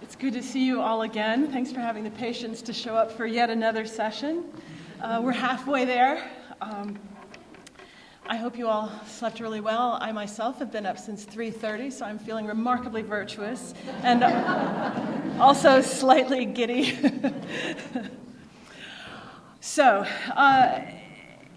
It's good to see you all again. Thanks for having the patience to show up for yet another session. We're halfway there. I hope you all slept really well. I myself have been up since 3:30, so I'm feeling remarkably virtuous and also slightly giddy. So,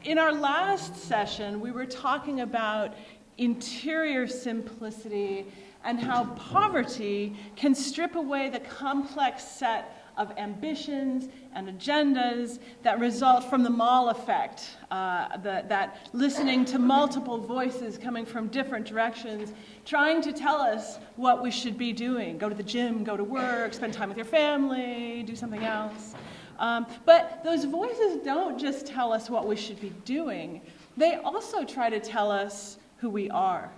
in our last session, we were talking about interior simplicity and how poverty can strip away the complex set of ambitions and agendas that result from the mall effect, that listening to multiple voices coming from different directions, trying to tell us what we should be doing. Go to the gym, go to work, spend time with your family, do something else. But those voices don't just tell us what we should be doing. They also try to tell us who we are.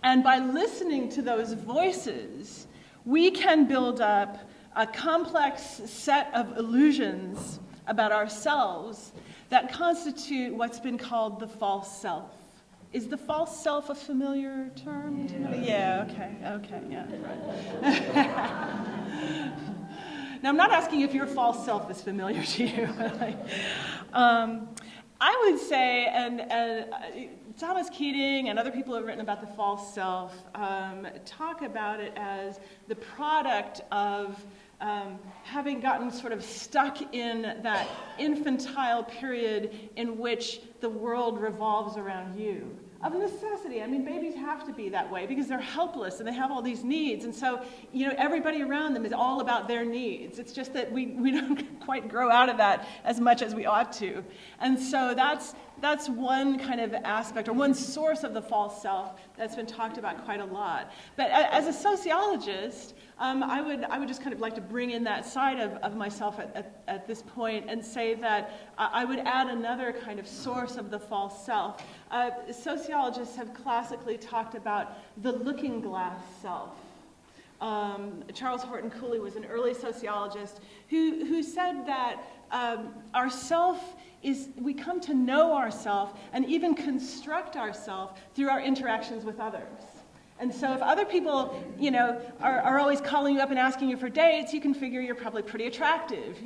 And by listening to those voices, we can build up a complex set of illusions about ourselves that constitute what's been called the false self. Is the false self a familiar term? Yeah, okay, yeah, right. Now, I'm not asking if your false self is familiar to you. I would say, and Thomas Keating and other people who have written about the false self talk about it as the product of having gotten sort of stuck in that infantile period in which the world revolves around you. Of necessity. I mean, babies have to be that way because they're helpless and they have all these needs. And so, everybody around them is all about their needs. It's just that we don't quite grow out of that as much as we ought to. And so that's one kind of aspect or one source of the false self that's been talked about quite a lot. But as a sociologist, I would just kind of like to bring in that side of myself at this point and say that I would add another kind of source of the false self. Sociologists have classically talked about the looking glass self. Charles Horton Cooley was an early sociologist who said that our self we come to know ourselves and even construct ourselves through our interactions with others. And so if other people, are always calling you up and asking you for dates, you can figure you're probably pretty attractive,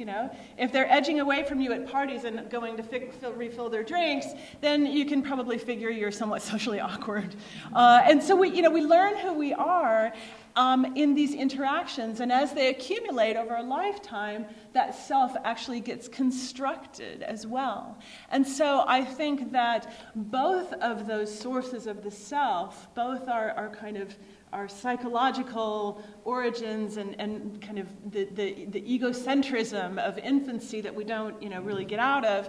If they're edging away from you at parties and going to refill their drinks, then you can probably figure you're somewhat socially awkward. And so we learn who we are in these interactions, and as they accumulate over a lifetime, that self actually gets constructed as well. And so I think that both of those sources of the self, both our kind of our psychological origins and kind of the egocentrism of infancy that we don't really get out of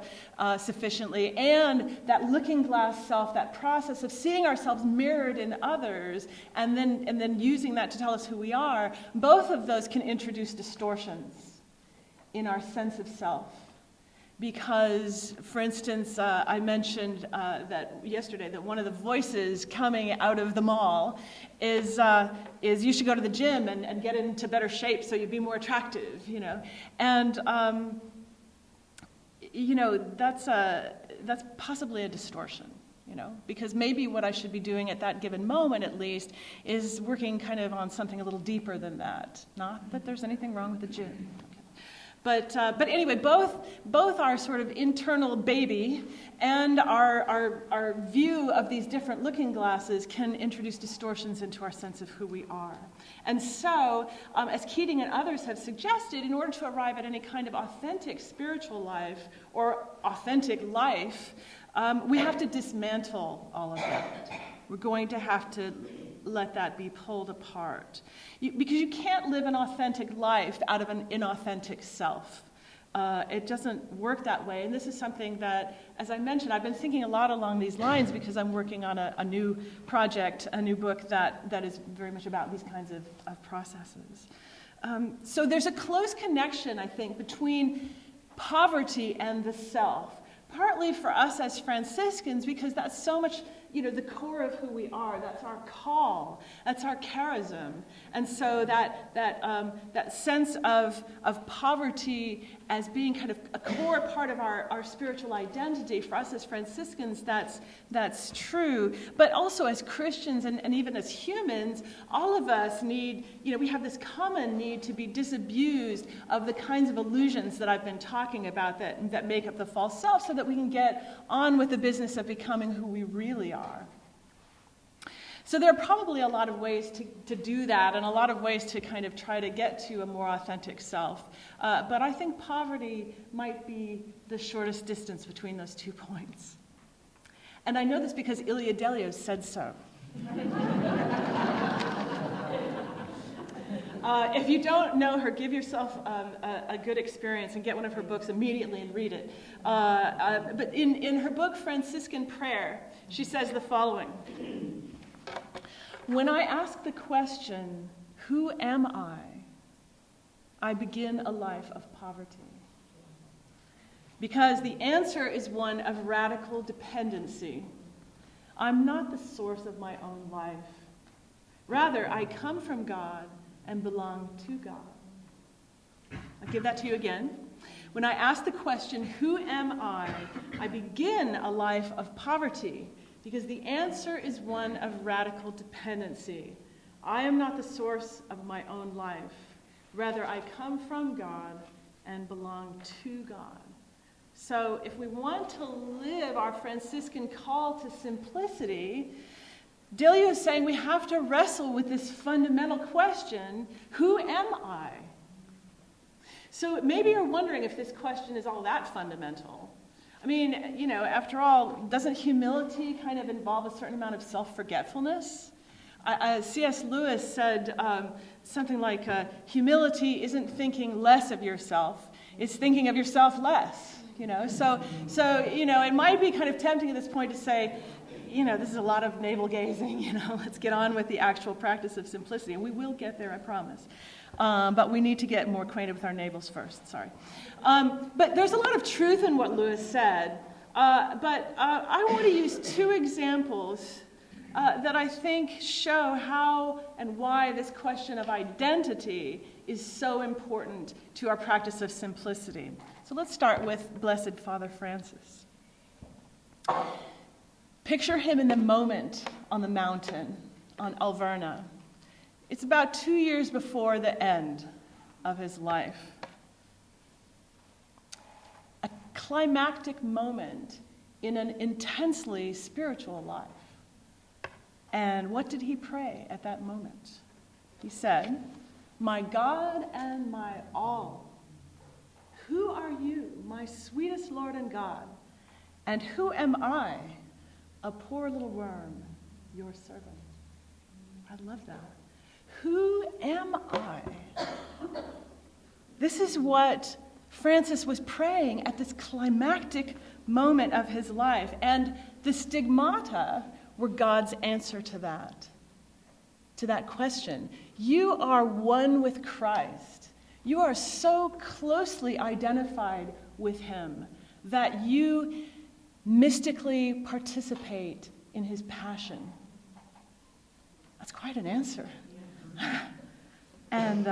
sufficiently, and that looking glass self, that process of seeing ourselves mirrored in others and then using that to tell us who we are, both of those can introduce distortions in our sense of self. Because, for instance, I mentioned that yesterday that one of the voices coming out of the mall is you should go to the gym and get into better shape so you'd be more attractive, And that's possibly a distortion, because maybe what I should be doing at that given moment, at least, is working kind of on something a little deeper than that. Not that there's anything wrong with the gym. But anyway, both our sort of internal baby and our view of these different looking glasses can introduce distortions into our sense of who we are. And so, as Keating and others have suggested, in order to arrive at any kind of authentic spiritual life or authentic life, we have to dismantle all of that. We're going to have to let that be pulled apart. Because you can't live an authentic life out of an inauthentic self. It doesn't work that way. And this is something that, as I mentioned, I've been thinking a lot along these lines because I'm working on a new project, a new book that is very much about these kinds of processes. So there's a close connection, I think, between poverty and the self. Partly for us as Franciscans, because that's so much, the core of who we are. That's our call. That's our charism. And so that sense of poverty as being kind of a core part of our spiritual identity, for us as Franciscans, that's true. But also as Christians and even as humans, all of us need, we have this common need to be disabused of the kinds of illusions that I've been talking about that make up the false self, so that we can get on with the business of becoming who we really are. So there are probably a lot of ways to do that, and a lot of ways to kind of try to get to a more authentic self. But I think poverty might be the shortest distance between those 2 points. And I know this because Ilia Delio said so. If you don't know her, give yourself a good experience and get one of her books immediately and read it. But in her book, Franciscan Prayer, she says the following. When I ask the question, who am I begin a life of poverty. Because the answer is one of radical dependency. I'm not the source of my own life. Rather, I come from God and belong to God. I'll give that to you again. When I ask the question, who am I begin a life of poverty. Because the answer is one of radical dependency. I am not the source of my own life. Rather, I come from God and belong to God. So if we want to live our Franciscan call to simplicity, Delio is saying we have to wrestle with this fundamental question, who am I? So maybe you're wondering if this question is all that fundamental. I mean, after all, doesn't humility kind of involve a certain amount of self-forgetfulness? C.S. Lewis said something like, humility isn't thinking less of yourself, it's thinking of yourself less. So it might be kind of tempting at this point to say, this is a lot of navel-gazing, let's get on with the actual practice of simplicity. And we will get there, I promise. But we need to get more acquainted with our navels first, sorry. But there's a lot of truth in what Lewis said. But I want to use two examples that I think show how and why this question of identity is so important to our practice of simplicity. So let's start with Blessed Father Francis. Picture him in the moment on the mountain on Alverna. It's about 2 years before the end of his life. A climactic moment in an intensely spiritual life. And what did he pray at that moment? He said, "My God and my all, who are you, my sweetest Lord and God? And who am I, a poor little worm, your servant?" I love that. Who am I? This is what Francis was praying at this climactic moment of his life. And the stigmata were God's answer to that question. You are one with Christ. You are so closely identified with him that you mystically participate in his passion. That's quite an answer. And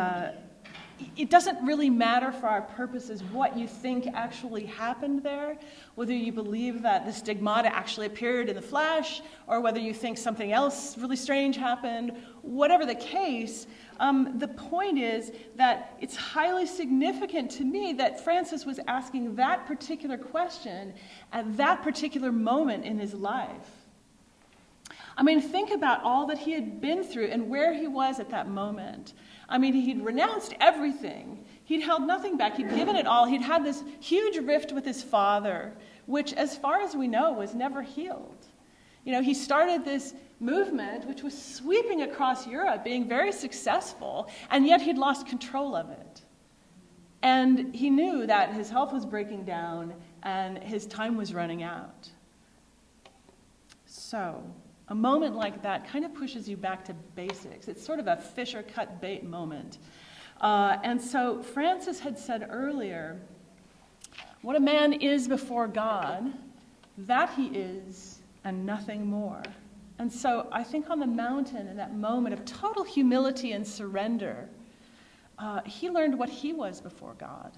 it doesn't really matter for our purposes what you think actually happened there, whether you believe that the stigmata actually appeared in the flesh, or whether you think something else really strange happened. Whatever the case, the point is that it's highly significant to me that Francis was asking that particular question at that particular moment in his life. I mean, think about all that he had been through and where he was at that moment. I mean, he'd renounced everything. He'd held nothing back. He'd given it all. He'd had this huge rift with his father, which, as far as we know, was never healed. He started this movement which was sweeping across Europe, being very successful, and yet he'd lost control of it. And he knew that his health was breaking down and his time was running out. So a moment like that kind of pushes you back to basics. It's sort of a fish or cut bait moment. And so Francis had said earlier, what a man is before God, that he is and nothing more. And so I think on the mountain, in that moment of total humility and surrender, he learned what he was before God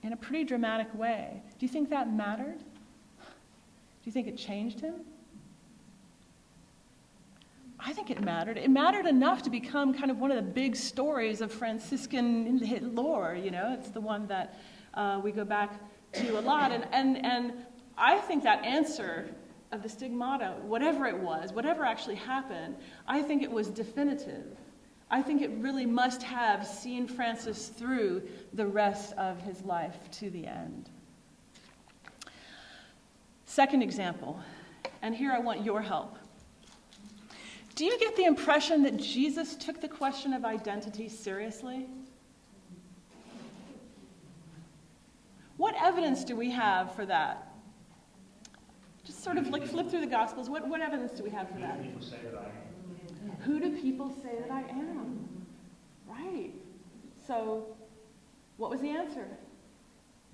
in a pretty dramatic way. Do you think that mattered? Do you think it changed him? I think it mattered. It mattered enough to become kind of one of the big stories of Franciscan lore. It's the one that we go back to a lot. And I think that answer of the stigmata, whatever it was, whatever actually happened, I think it was definitive. I think it really must have seen Francis through the rest of his life to the end. Second example, and here I want your help. Do you get the impression that Jesus took the question of identity seriously? What evidence do we have for that? Just sort of like flip through the Gospels. What evidence do we have for that? Who do people say that I am? Who do people say that I am? Right. So, what was the answer?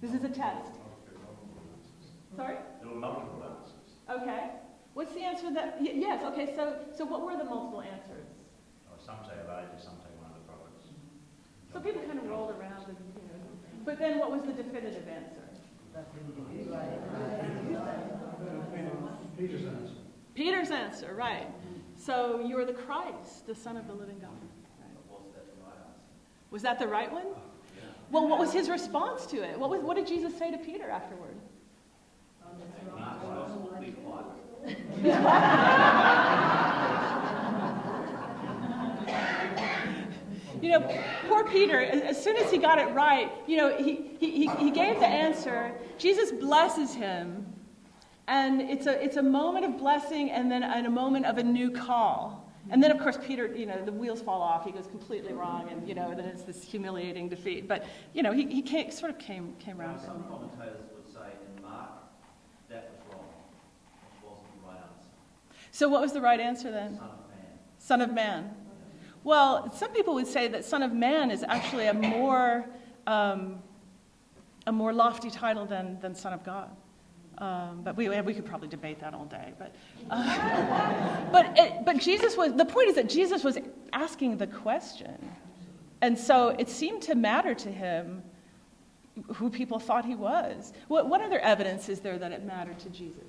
This is a test. Sorry? There were multiple answers. Okay. What's the answer that... Yes, okay, so what were the multiple answers? Some say Elijah, some say one of the prophets. So people kind of rolled around, but then what was the definitive answer? Peter's answer. Peter's answer, right. So you are the Christ, the Son of the living God. Right. Was that the right one? Well, what was his response to it? What did Jesus say to Peter afterward? Poor Peter, as soon as he got it right, he gave the answer. Jesus blesses him, and it's a moment of blessing and then a moment of a new call. And then, of course, Peter, the wheels fall off. He goes completely wrong, and, then it's this humiliating defeat. But, he came around. Some commentators would say in Mark, that was wrong. It wasn't the right answer. So what was the right answer then? Son of Man. Son of Man. Well, some people would say that Son of Man is actually a more lofty title than Son of God. But we could probably debate that all day. But Jesus was, the point is that Jesus was asking the question. And so it seemed to matter to him who people thought he was. What other evidence is there that it mattered to Jesus?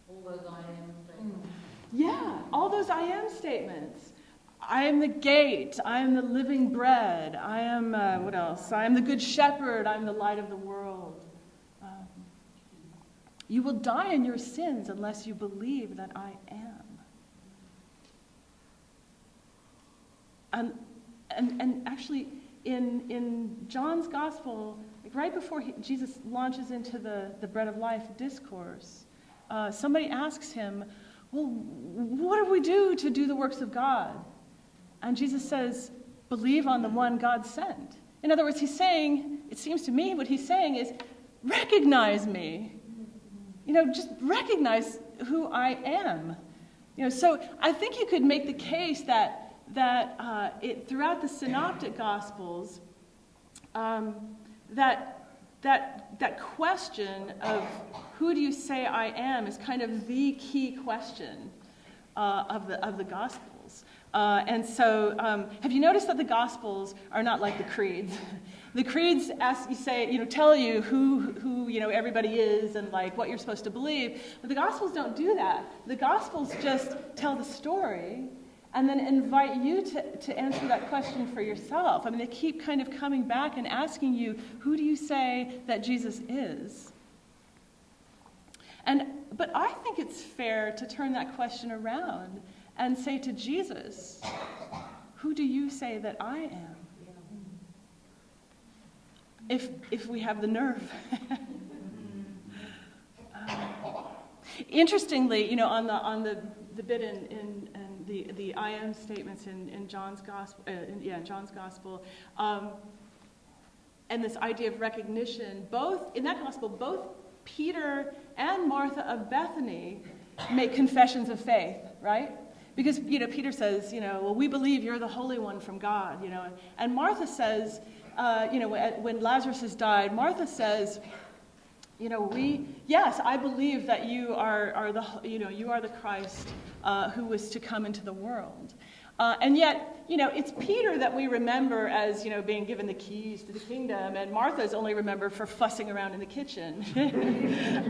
All those I am statements. Yeah, all those I am statements. I am the gate. I am the living bread. I am, what else? I am the good shepherd. I am the light of the world. You will die in your sins unless you believe that I am. And actually, in John's Gospel, right before Jesus launches into the bread of life discourse, somebody asks him, well, what do we do to do the works of God? And Jesus says, believe on the one God sent. In other words, he's saying, it seems to me what he's saying is, recognize me. Just recognize who I am. So I think you could make the case that throughout the synoptic Gospels, that question of who do you say I am is kind of the key question of the Gospels. And so, have you noticed that the Gospels are not like the creeds? The creeds tell you who everybody is and like what you're supposed to believe. But the Gospels don't do that. The Gospels just tell the story and then invite you to answer that question for yourself. I mean, they keep kind of coming back and asking you, who do you say that Jesus is? But I think it's fair to turn that question around and say to Jesus, who do you say that I am? If we have the nerve. Interestingly, on the bit in the I am statements in John's Gospel, John's Gospel, and this idea of recognition, in that Gospel, both Peter and Martha of Bethany make confessions of faith, right? Because, Peter says, well, we believe you're the Holy One from God, and Martha says, when Lazarus has died, Martha says, Yes, I believe that you are the Christ who was to come into the world. And yet, it's Peter that we remember as, being given the keys to the kingdom, and Martha's only remembered for fussing around in the kitchen.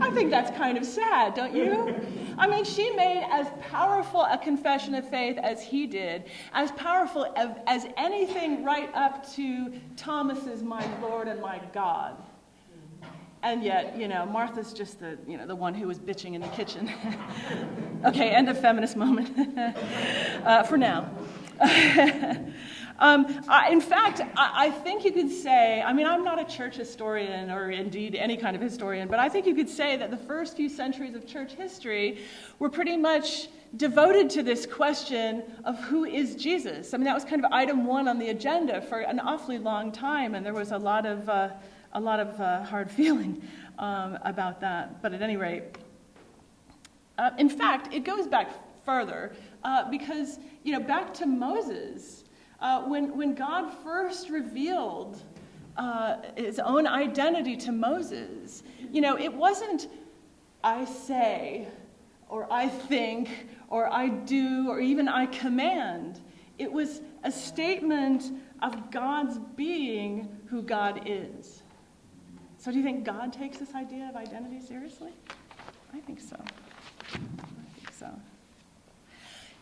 I think that's kind of sad, don't you? I mean, she made as powerful a confession of faith as he did, as powerful as anything right up to Thomas's "my Lord and my God." And yet, Martha's just the one who was bitching in the kitchen. Okay, end of feminist moment. For now. In fact, I think you could say, I'm not a church historian or indeed any kind of historian, but I think you could say that the first few centuries of church history were pretty much devoted to this question of who is Jesus. That was kind of item one on the agenda for an awfully long time, and there was a lot of hard feeling about that. But at any rate, in fact, it goes back further because, back to Moses, when God first revealed his own identity to Moses, it wasn't "I say," or "I think," or "I do," or even "I command." It was a statement of God's being who God is. So do you think God takes this idea of identity seriously? I think so.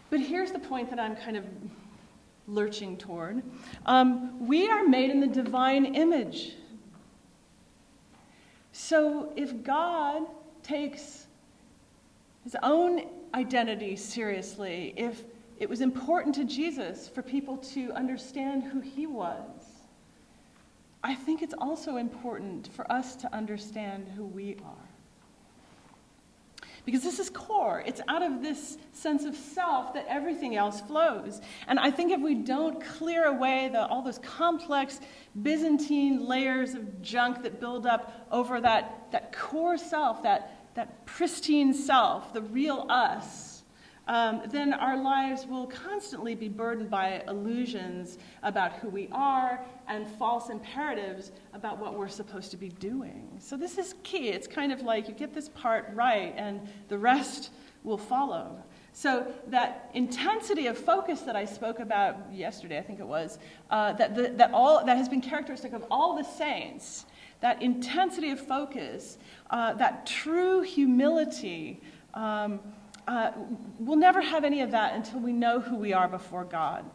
But here's the point that I'm kind of lurching toward. We are made in the divine image. So if God takes his own identity seriously, if it was important to Jesus for people to understand who he was, I think it's also important for us to understand who we are. Because this is core. It's out of this sense of self that everything else flows. And I think if we don't clear away all those complex Byzantine layers of junk that build up over that core self, that pristine self, the real us, then our lives will constantly be burdened by illusions about who we are and false imperatives about what we're supposed to be doing. So this is key. It's kind of like you get this part right and the rest will follow. So that intensity of focus that I spoke about yesterday, I think it was, that has been characteristic of all the saints, that intensity of focus, that true humility, we'll never have any of that until we know who we are before God.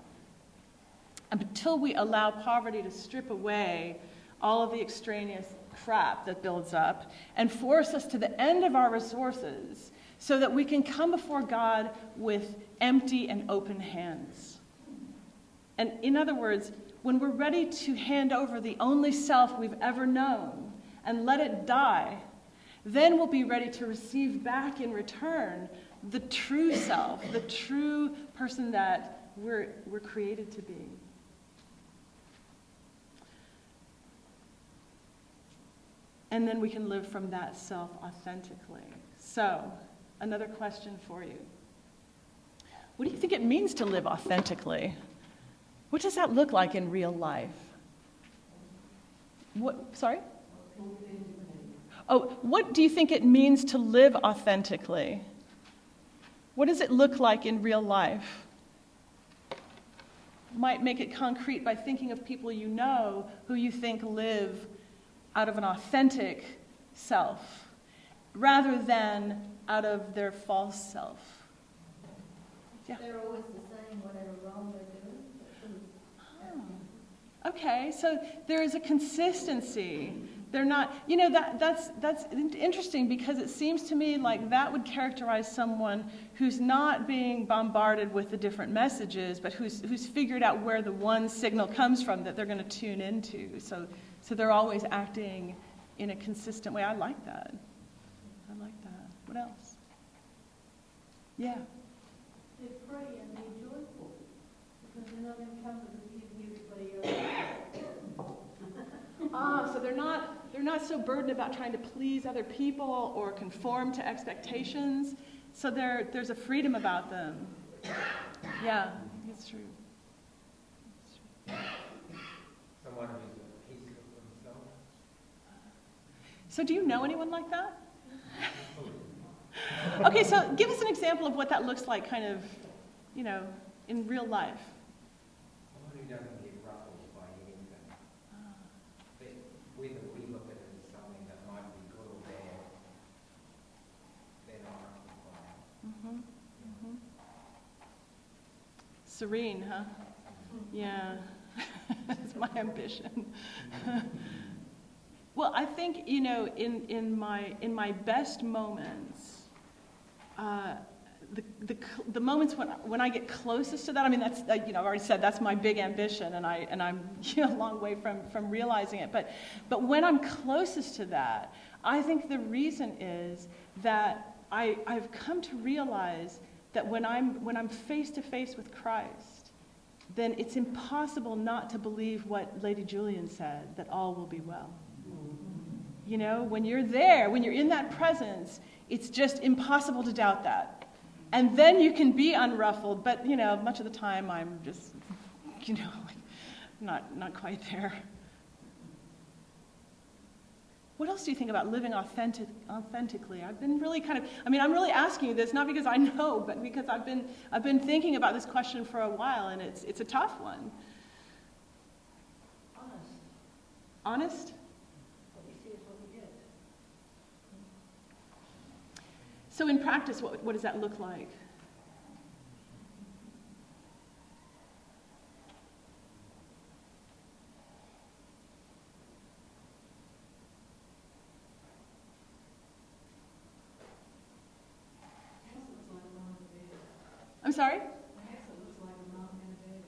Until we allow poverty to strip away all of the extraneous crap that builds up and force us to the end of our resources so that we can come before God with empty and open hands. And in other words, when we're ready to hand over the only self we've ever known and let it die, then we'll be ready to receive back in return the true self, the true person that we're created to be. And then we can live from that self authentically. So, another question for you. What do you think it means to live authentically? What does that look like in real life? Sorry? Oh, what do you think it means to live authentically? What does it look like in real life? Might make it concrete by thinking of people you know who you think live out of an authentic self rather than out of their false self. Yeah. They're always the same, whatever wrong they're doing. Oh. Okay, so there is a consistency. They're not, that's interesting because it seems to me like that would characterize someone who's not being bombarded with the different messages, but who's figured out where the one signal comes from that they're going to tune into. So they're always acting in a consistent way. I like that. What else? Yeah. They pray and be joyful because they're not going to come to everybody else. So they're not so burdened about trying to please other people or conform to expectations. So there's a freedom about them. Yeah, it's true. Someone who's at peace with themselves. So do you know anyone like that? Okay, so give us an example of what that looks like kind of, in real life. Someone who doesn't get ruffled by anything. Whether we look at it as something that might be good or bad, they're not ruffled by it. Mm-hmm. Mm-hmm. Serene, huh? Yeah, that's my ambition. Well, I think, in my best moments, the moments when I get closest to that, I mean, that's, I've already said that's my big ambition, and I'm a long way from realizing it. But when I'm closest to that, I think the reason is that I've come to realize that when I'm face to face with Christ, then it's impossible not to believe what Lady Julian said, that all will be well. When you're there, when you're in that presence, it's just impossible to doubt that. And then you can be unruffled, but, much of the time I'm just, not quite there. What else do you think about living authentically? I've been really I'm really asking you this, not because I know, but because I've been thinking about this question for a while, and it's a tough one. Honest? What we see is what we get. So in practice, what does that look like? I'm sorry? I guess it looks like a mom and a dad.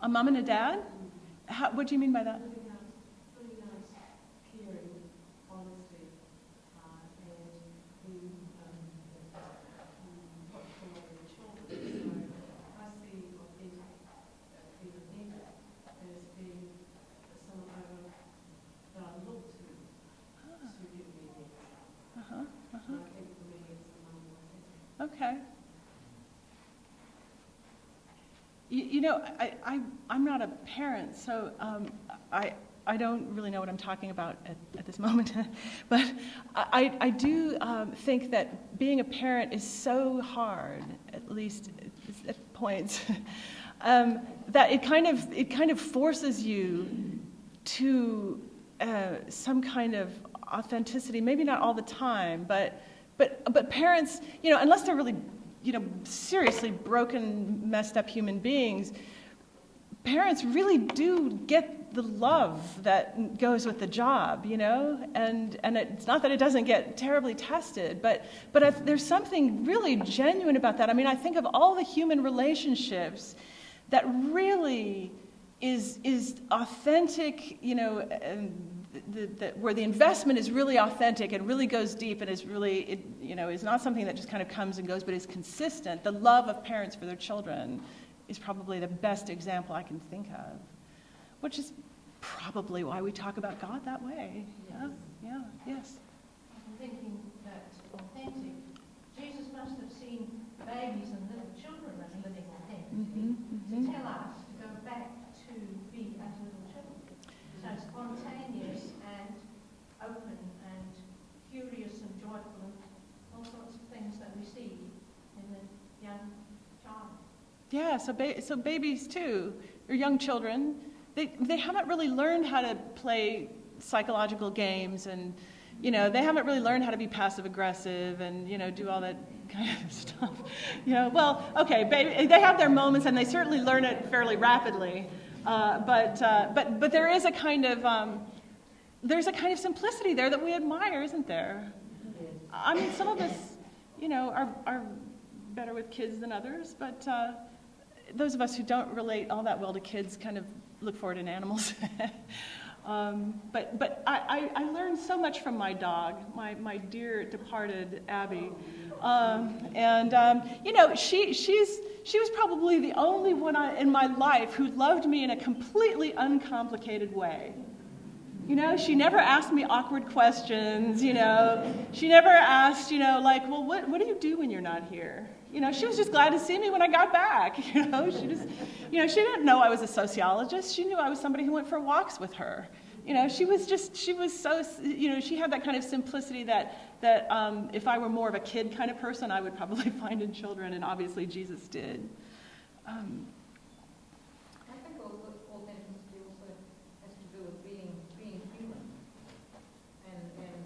A mom and a dad? What do you mean by that? Really nice, caring, honesty, and who watch for the children. So I see authentic being as being someone that I look to give me next. Uh-huh. I think for me it's the mom and authentic. Okay. I'm not a parent, so I don't really know what I'm talking about at this moment. But I do think that being a parent is so hard, at least at points, that it kind of forces you to some kind of authenticity. Maybe not all the time, but parents, unless they're really seriously broken, messed up human beings, parents really do get the love that goes with the job, and it's not that it doesn't get terribly tested, but there's something really genuine about that. I mean, I think of all the human relationships that really is authentic, where the investment is really authentic and really goes deep and is really, is not something that just kind of comes and goes, but is consistent. The love of parents for their children is probably the best example I can think of, which is probably why we talk about God that way. Yes. Yes. I'm thinking that authentic, Jesus must have seen babies and little children as living authentically to tell us to go back to be as little children. So spontaneous and open and curious and joyful and all sorts of things that we see in the young child. Yeah, so babies too, or young children, they haven't really learned how to play psychological games, and they haven't really learned how to be passive aggressive and do all that kind of stuff. Well, okay, they have their moments and they certainly learn it fairly rapidly, but there is a kind of simplicity there that we admire, isn't there? I mean, some of us, are better with kids than others, but those of us who don't relate all that well to kids kind of look for it in animals. But I learned so much from my dog, my dear departed Abby, she was probably the only one in my life who loved me in a completely uncomplicated way. She never asked me awkward questions. She never asked, well, what do you do when you're not here? She was just glad to see me when I got back. She just, she didn't know I was a sociologist. She knew I was somebody who went for walks with her. She was so, she had that kind of simplicity that if I were more of a kid kind of person, I would probably find in children, and obviously Jesus did. I think authenticity also has to do with being human and admitting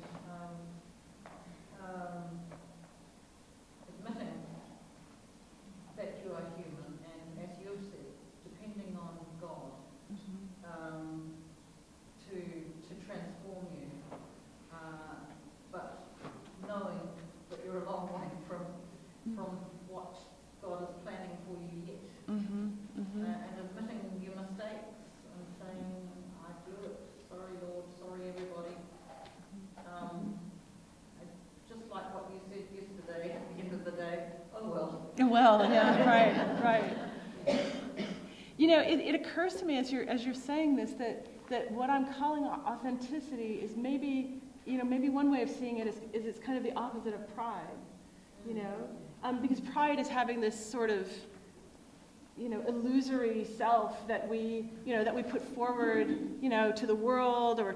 that you are human, and as you've said, depending on God to transform you, but knowing that you're a long way from what God is planning for you yet. And admitting your mistakes and saying, I blew it, sorry Lord, sorry everybody. Just like what you said yesterday, at the end of the day, oh well. Well, yeah, right. It occurs to me as you're saying this that what I'm calling authenticity is maybe one way of seeing it is it's kind of the opposite of pride, because pride is having this sort of illusory self that we put forward, to the world or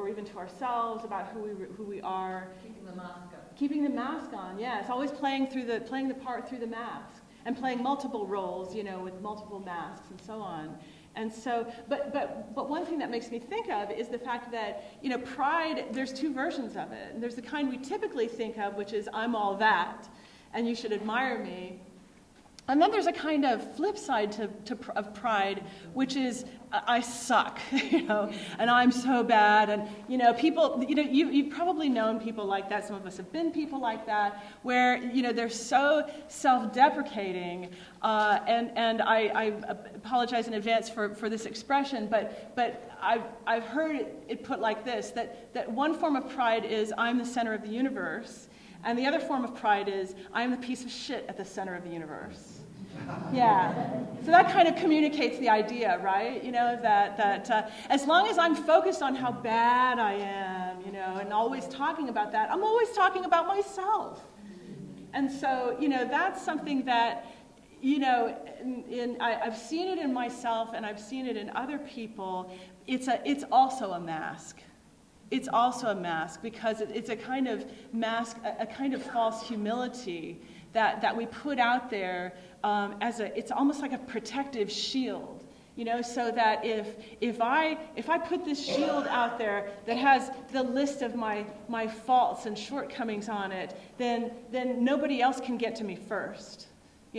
even to ourselves about who we are. Keeping the mask on, yes. Always playing the part through the mask and playing multiple roles, with multiple masks and so on. And so, but one thing that makes me think of is the fact that, pride, there's two versions of it. And there's the kind we typically think of, which is I'm all that, and you should admire me. And then there's a kind of flip side of pride, which is I suck, and I'm so bad. And people, you've probably known people like that. Some of us have been people like that, where they're so self-deprecating. And I apologize in advance for this expression, but I've heard it put like this: that one form of pride is I'm the center of the universe. And the other form of pride is, I am the piece of shit at the center of the universe. Yeah. So that kind of communicates the idea, right? That as long as I'm focused on how bad I am, and always talking about that, I'm always talking about myself. And so, that's something that, I've seen it in myself and I've seen it in other people. It's also a mask. It's also a mask because it's a kind of mask, a kind of false humility that we put out there it's almost like a protective shield, so that if I put this shield out there that has the list of my faults and shortcomings on it, then nobody else can get to me first.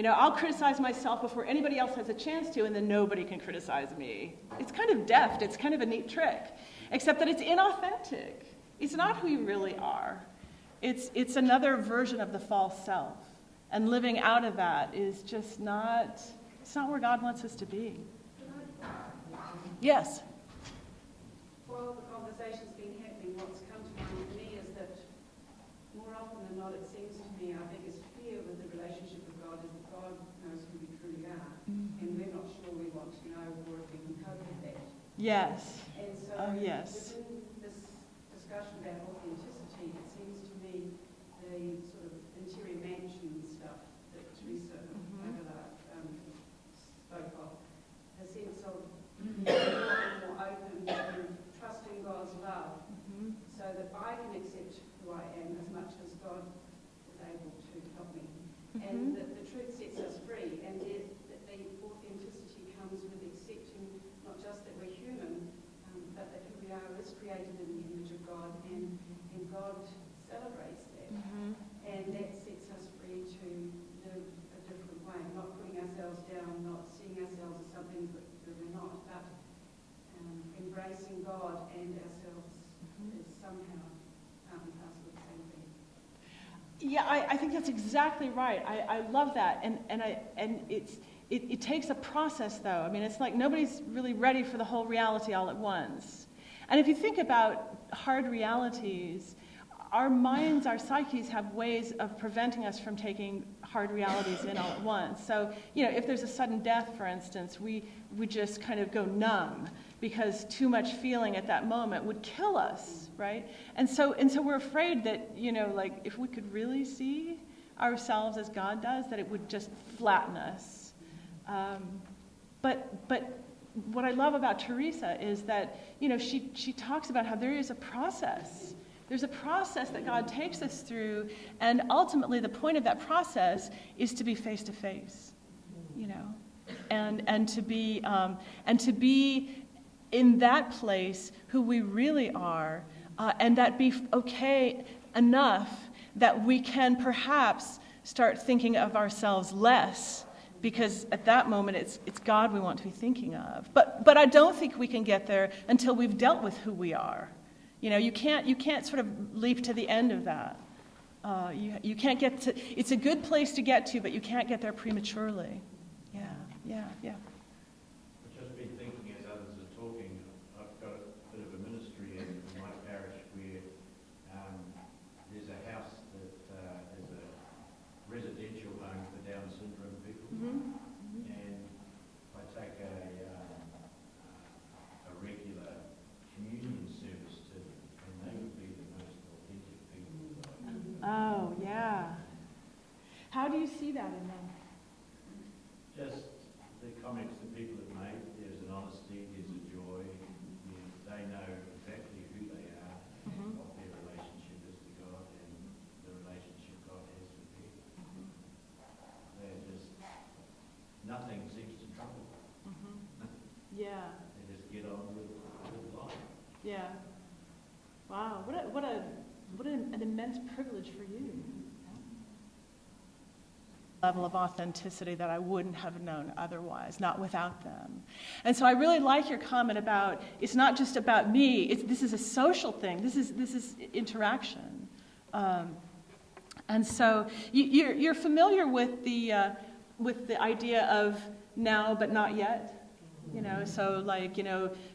I'll criticize myself before anybody else has a chance to, and then nobody can criticize me. It's kind of deft. It's kind of a neat trick. Except that it's inauthentic. It's not who you really are. It's another version of the false self. And living out of that is just it's not where God wants us to be. Yes? While the conversation's been happening, what's come to mind for me is that more often than not, it seems to me our biggest fear with the relationship with God is that God knows who we truly are. And we're not sure we want to know or if we can cope with that. Yes. And so yes. within this discussion about authenticity, it seems to me the sort of interior mansion stuff that Teresa Avila spoke of, a sense of more open to trusting God's love so that I can accept who I am as much as God is able to help me. And that the truth sets us free, and that the authenticity comes with accepting not just that we're human, but that who we are is created in the image of God, and God celebrates that. And that sets us free to live a different way, not putting ourselves down, not seeing ourselves as something that we're not, but embracing God and ourselves as somehow part and parcel of the same thing. Yeah, I think that's exactly right. I love that, and it takes a process, though. I mean, it's like nobody's really ready for the whole reality all at once. And if you think about hard realities, our minds, our psyches have ways of preventing us from taking hard realities in all at once. So, if there's a sudden death, for instance, we just kind of go numb because too much feeling at that moment would kill us, right? And so we're afraid that, like if we could really see ourselves as God does, that it would just flatten us. But what I love about Teresa is that, she talks about how there is a process. There's a process that God takes us through, and ultimately the point of that process is to be face to face, and to be in that place who we really are, and that be okay enough that we can perhaps start thinking of ourselves less, because at that moment it's God we want to be thinking of. But I don't think we can get there until we've dealt with who we are. You can't sort of leap to the end of that. You can't get to. It's a good place to get to, but you can't get there prematurely. Yeah. I've just been thinking as others are talking, I've got a bit of a ministry in my parish where there's a house that is a residential home for Down syndrome people. Mm-hmm. And I take a regular communion service to them, and they would be the most authentic people that I know. Oh, yeah. How do you see that in them? Just the comments that people have made. There's an honesty, there's a joy. They know exactly who they are, and what their relationship is to God, and the relationship God has with them. They're just, nothing seems to trouble them. Yeah. They just get on with life. Yeah. Wow. What an immense privilege for you. Level of authenticity that I wouldn't have known otherwise, not without them. And so I really like your comment about it's not just about me. This is a social thing. This is interaction. And so you're familiar with the idea of now but not yet. So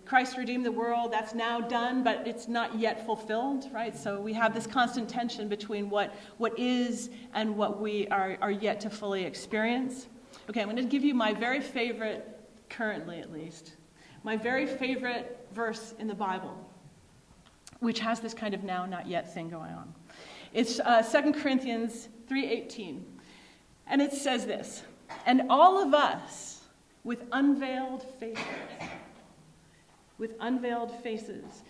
Christ redeemed the world, that's now done, but it's not yet fulfilled, right? So we have this constant tension between what is and what we are yet to fully experience. Okay, I'm going to give you my very favorite, currently at least, my very favorite verse in the Bible, which has this kind of now, not yet thing going on. It's 2 Corinthians 3:18, and it says this, "And all of us, with unveiled faces,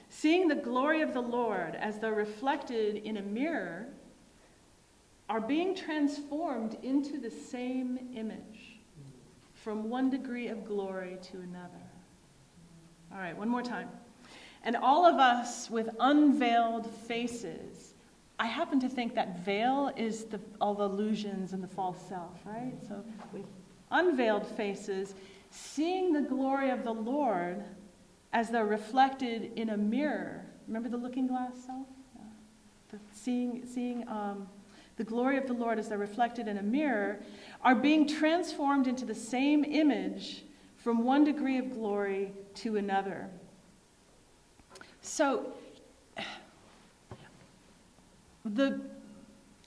seeing the glory of the Lord as though reflected in a mirror, are being transformed into the same image, from one degree of glory to another." All right, one more time. "And all of us with unveiled faces." I happen to think that veil is all the illusions and the false self, right? So with unveiled faces, seeing the glory of the Lord as though reflected in a mirror. Remember the looking glass self? Yeah. Seeing the glory of the Lord as though reflected in a mirror, are being transformed into the same image from one degree of glory to another. So,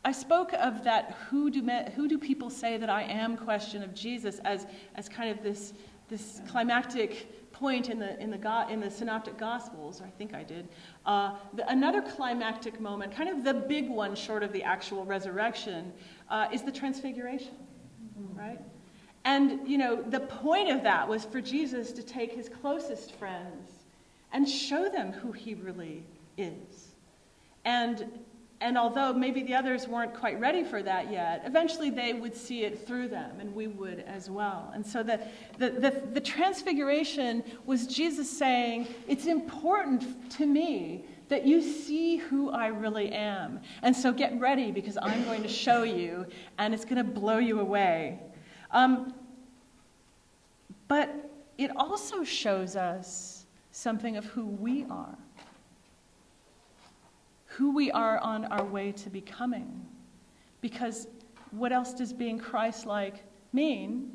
I spoke of that who do people say that I am question of Jesus as kind of this climactic point in the synoptic gospels. I think I did. Another climactic moment, kind of the big one short of the actual resurrection, is the transfiguration, right? And the point of that was for Jesus to take his closest friends and show them who he really is. And although maybe the others weren't quite ready for that yet, eventually they would see it through them, and we would as well. And so the transfiguration was Jesus saying, it's important to me that you see who I really am. And so get ready, because I'm going to show you, and it's going to blow you away. But it also shows us something of who we are. Who we are on our way to becoming. Because what else does being Christ-like mean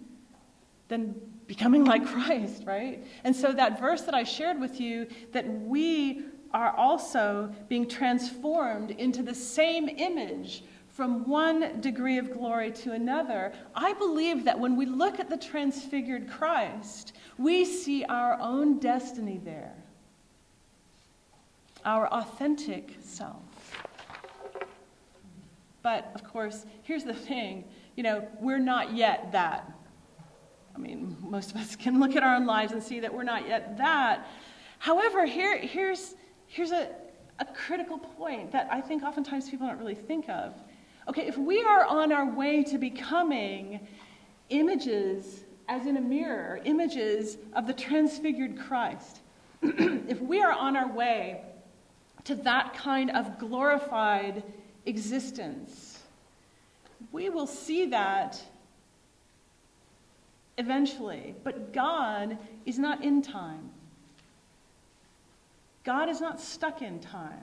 than becoming like Christ, right? And so that verse that I shared with you, that we are also being transformed into the same image from one degree of glory to another, I believe that when we look at the transfigured Christ, we see our own destiny there. Our authentic self. But, of course, here's the thing. We're not yet that. mean, most of us can look at our own lives and see that we're not yet that. However, here's a critical point that I think oftentimes people don't really think of. Okay, if we are on our way to becoming images, as in a mirror, images of the transfigured Christ, if we are on our way to that kind of glorified existence, we will see that eventually. But God is not in time. God is not stuck in time.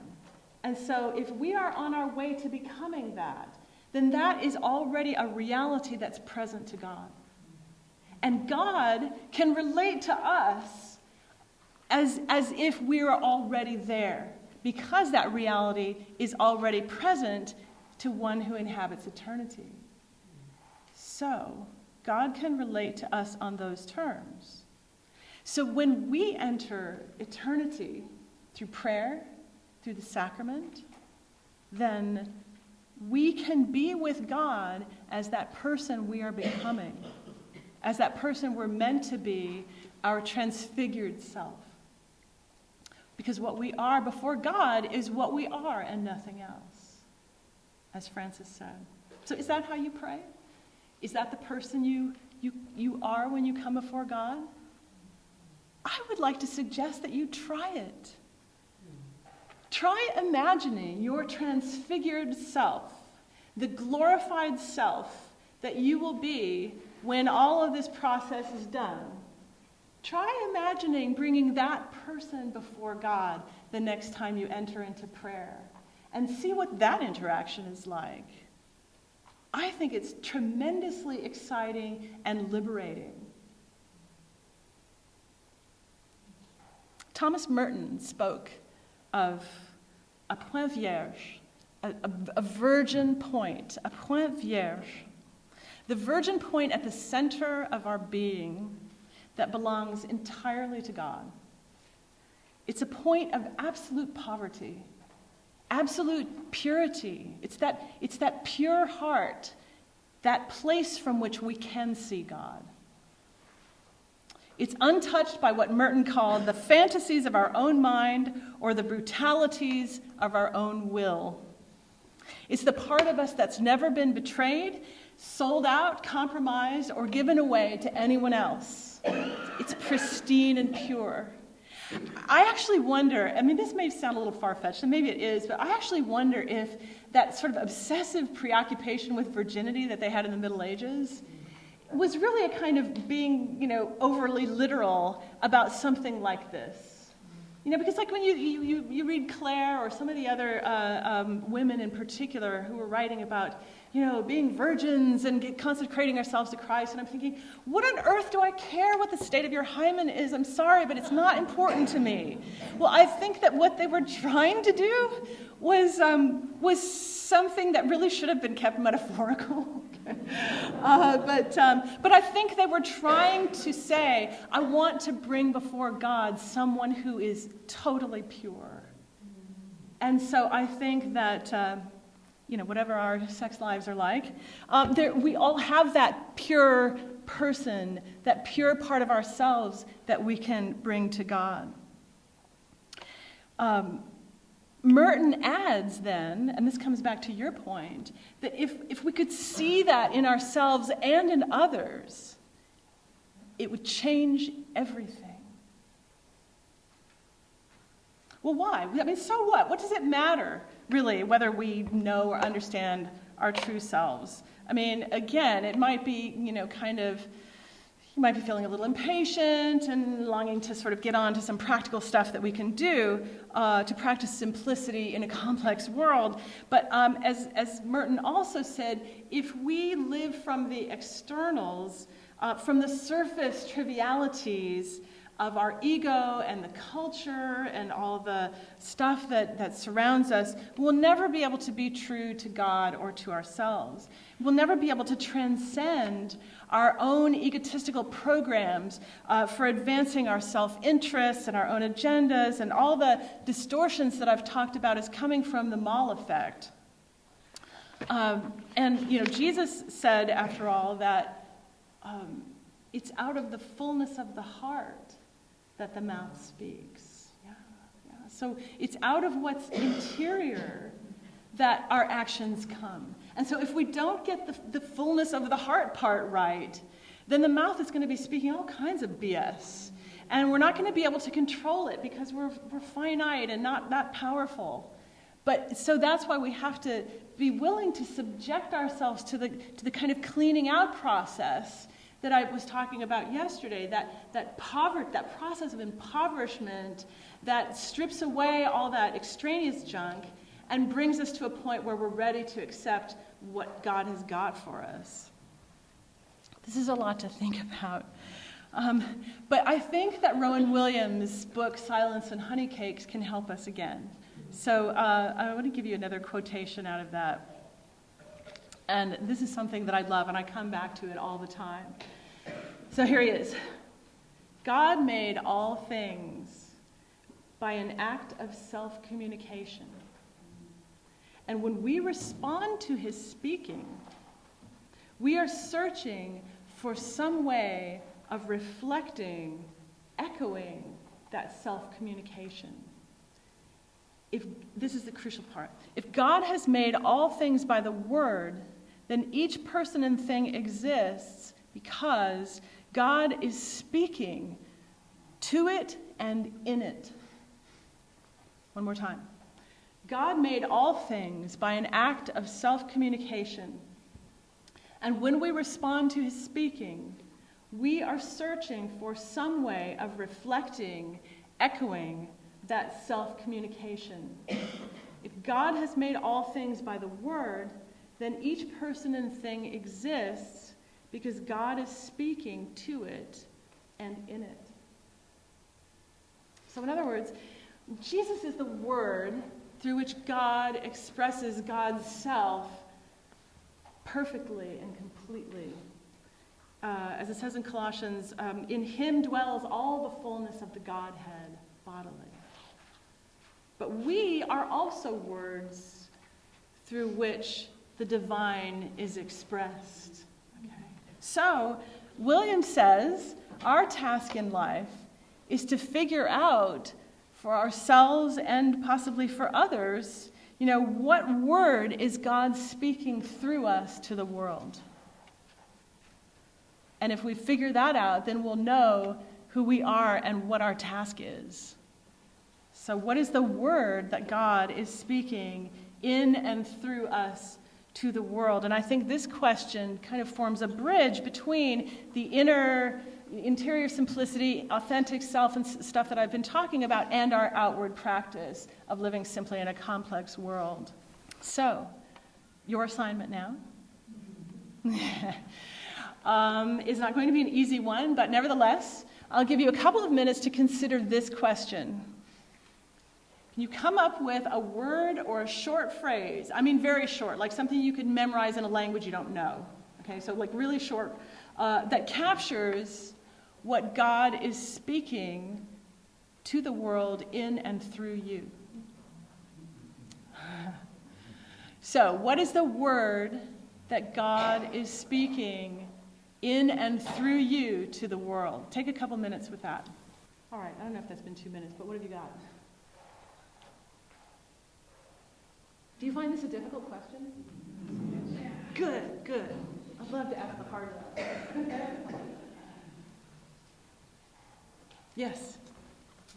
And so if we are on our way to becoming that, then that is already a reality that's present to God. And God can relate to us as if we were already there, because that reality is already present to one who inhabits eternity. So, God can relate to us on those terms. So when we enter eternity through prayer, through the sacrament, then we can be with God as that person we are becoming, as that person we're meant to be, our transfigured self. Because what we are before God is what we are and nothing else, as Francis said. So is that how you pray? Is that the person you are when you come before God? I would like to suggest that you try it. Try imagining your transfigured self, the glorified self that you will be when all of this process is done. Try imagining bringing that person before God the next time you enter into prayer and see what that interaction is like. I think it's tremendously exciting and liberating. Thomas Merton spoke of a point vierge, a virgin point, a point vierge, the virgin point at the center of our being that belongs entirely to God. It's a point of absolute poverty, absolute purity. It's that pure heart, that place from which we can see God. It's untouched by what Merton called the fantasies of our own mind or the brutalities of our own will. It's the part of us that's never been betrayed, sold out, compromised, or given away to anyone else. It's pristine and pure. I actually wonder, I mean, this may sound a little far-fetched, and maybe it is, but I actually wonder if that sort of obsessive preoccupation with virginity that they had in the Middle Ages was really a kind of being, overly literal about something like this. Because like when you read Claire or some of the other women in particular who were writing about, being virgins and consecrating ourselves to Christ, and I'm thinking, what on earth do I care what the state of your hymen is? I'm sorry, but it's not important to me. Well, I think that what they were trying to do was something that really should have been kept metaphorical. But I think they were trying to say, I want to bring before God someone who is totally pure. And so I think that, whatever our sex lives are like, we all have that pure person, that pure part of ourselves that we can bring to God. Merton adds then, and this comes back to your point, that if we could see that in ourselves and in others, it would change everything. Well, why? I mean, so what? What does it matter, really, whether we know or understand our true selves? I mean, again, it might be, you might be feeling a little impatient and longing to sort of get on to some practical stuff that we can do to practice simplicity in a complex world. But as Merton also said, if we live from the externals, from the surface trivialities of our ego and the culture and all the stuff that surrounds us, we'll never be able to be true to God or to ourselves. We'll never be able to transcend our own egotistical programs for advancing our self-interests and our own agendas and all the distortions that I've talked about as coming from the mall effect. And Jesus said, after all, that it's out of the fullness of the heart that the mouth speaks. Yeah. So it's out of what's interior that our actions come. And so if we don't get the fullness of the heart part right, then the mouth is going to be speaking all kinds of BS. And we're not going to be able to control it because we're finite and not powerful. But so that's why we have to be willing to subject ourselves to the kind of cleaning out process that I was talking about yesterday, that process of impoverishment that strips away all that extraneous junk and brings us to a point where we're ready to accept what God has got for us. This is a lot to think about. But I think that Rowan Williams' book, Silence and Honeycakes, can help us again. So I want to give you another quotation out of that. And this is something that I love, and I come back to it all the time. So here he is. God made all things by an act of self-communication. And when we respond to his speaking, we are searching for some way of reflecting, echoing that self-communication. This is the crucial part. If God has made all things by the word, then each person and thing exists because God is speaking to it and in it. One more time. God made all things by an act of self-communication. And when we respond to his speaking, we are searching for some way of reflecting, echoing that self-communication. If God has made all things by the word, then each person and thing exists because God is speaking to it and in it. So in other words, Jesus is the word through which God expresses God's self perfectly and completely. As it says in Colossians, in him dwells all the fullness of the Godhead bodily. But we are also words through which the divine is expressed. Okay. So, William says, our task in life is to figure out for ourselves and possibly for others, what word is God speaking through us to the world? And if we figure that out, then we'll know who we are and what our task is. So what is the word that God is speaking in and through us to the world? And I think this question kind of forms a bridge between the interior simplicity, authentic self and stuff that I've been talking about, and our outward practice of living simply in a complex world. So, your assignment now is not going to be an easy one, but nevertheless, I'll give you a couple of minutes to consider this question. Can you come up with a word or a short phrase? I mean very short, like something you could memorize in a language you don't know. Okay, so like really short, that captures what God is speaking to the world in and through you. So, what is the word that God is speaking in and through you to the world? Take a couple minutes with that. All right, I don't know if that's been 2 minutes, but what have you got? Do you find this a difficult question? Good. I'd love to ask the hard one. Yes?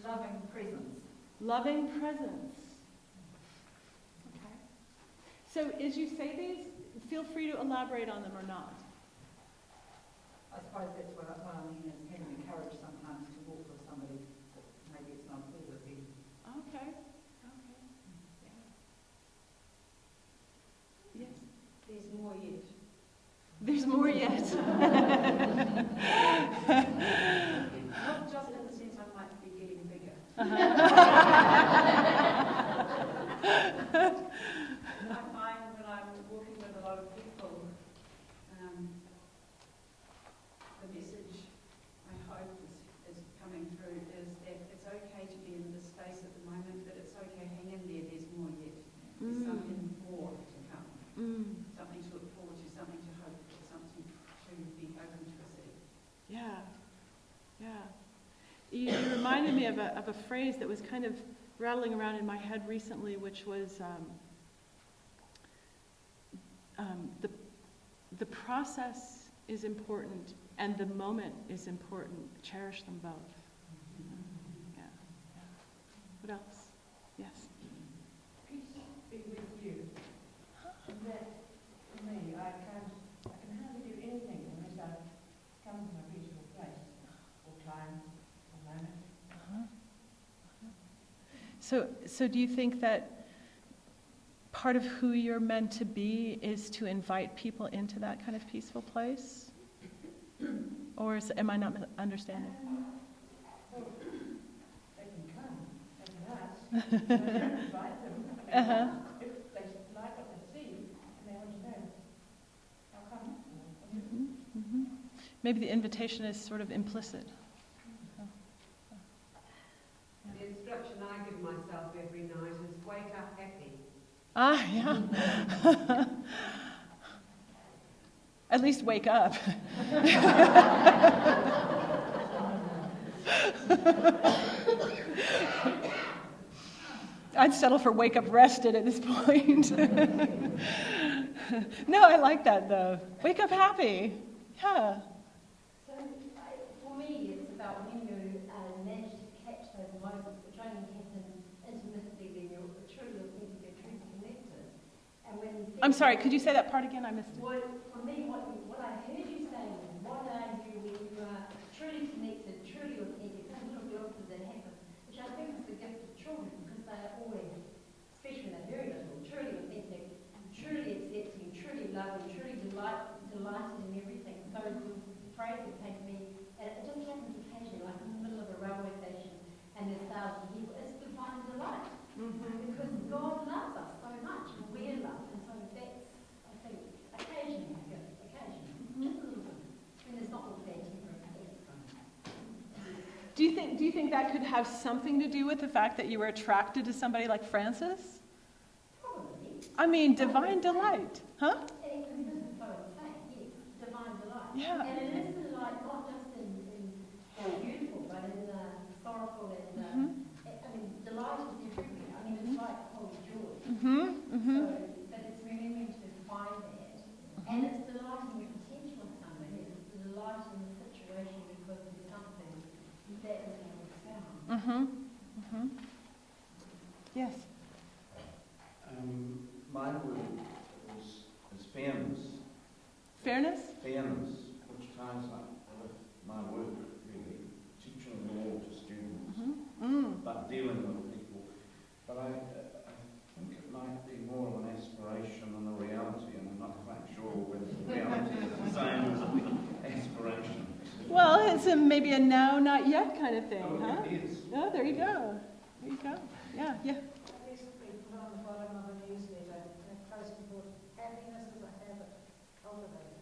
Loving presence. Loving presence. Okay. So as you say these, feel free to elaborate on them or not. I suppose that's what I mean, is having the courage sometimes to walk with somebody that maybe it's not clear with you. Okay. Yeah. Yes. There's more yet. There's more yet. Not just in the sense I might be getting bigger. I find when I'm walking with a lot of people, the message I hope is coming through is that it's okay to be in this space at the moment, but it's okay, hang in there, there's more yet. There's something more to come. Something to look forward to, something to hope for, something to be open to receive. Yeah. you reminded me of a phrase that was kind of rattling around in my head recently, which was the process is important and the moment is important. Cherish them both. Yeah. What else? Yes. Peace be with you. And that, for me, I can hardly do anything unless I come from a peaceful place, or time, or moment. So do you think that part of who you're meant to be is to invite people into that kind of peaceful place? Or am I not understanding? Well, they can come, they can ask, I don't invite them. I mean, if they like what they see and they want to know, how come? Maybe the invitation is sort of implicit. The instruction I give myself every night is wake up happy. Ah, yeah. At least wake up. I'd settle for wake up rested at this point. No, I like that though. Wake up happy. Yeah. So for me, it's about when you manage to catch those moments, which only happen intermittently when you're truly authentic and truly connected. And when I'm sorry, could you say that part again? I missed it. For me, what I heard you saying is, what are you when you are truly connected, truly authentic, those little glimpses that happen, which I think is the gift of children, because they are always, especially when they're very little, truly authentic, truly accepting, truly loving, truly delighted in everything. So the phrase that came to me, and it just happens occasionally, like in the middle of a railway station, and there's thousands of people, it's divine delight. Because God loves us so much, and we're loved, and so that's, I think, occasionally a gift, occasionally, just a little bit. When there's not all that temporary. Do you think that could have something to do with the fact that you were attracted to somebody like Francis? Probably. I mean, divine delight, huh? This is what I'm saying, yes, divine delight. Yeah. And it is delight not just in beautiful, but in sorrowful and, I mean, delight is everywhere. I mean, it's like holy joy. So, but it's remembering to find that. And it's delighting your potential in somebody. It's delighting the situation because there's something that is profound. Yes. My word is fairness. Fairness? Fairness, which ties up with my work, really. Teaching law to students, but dealing with people. But I think it might be more of an aspiration than a reality, and I'm not quite sure whether the reality is the same as the aspiration. Well, it's maybe a now, not yet kind of thing, Oh, huh? it is. Oh, there you go. There you go. Yeah. That needs to be put on the bottom of a newsletter, and a post about happiness is a habit, cultivated.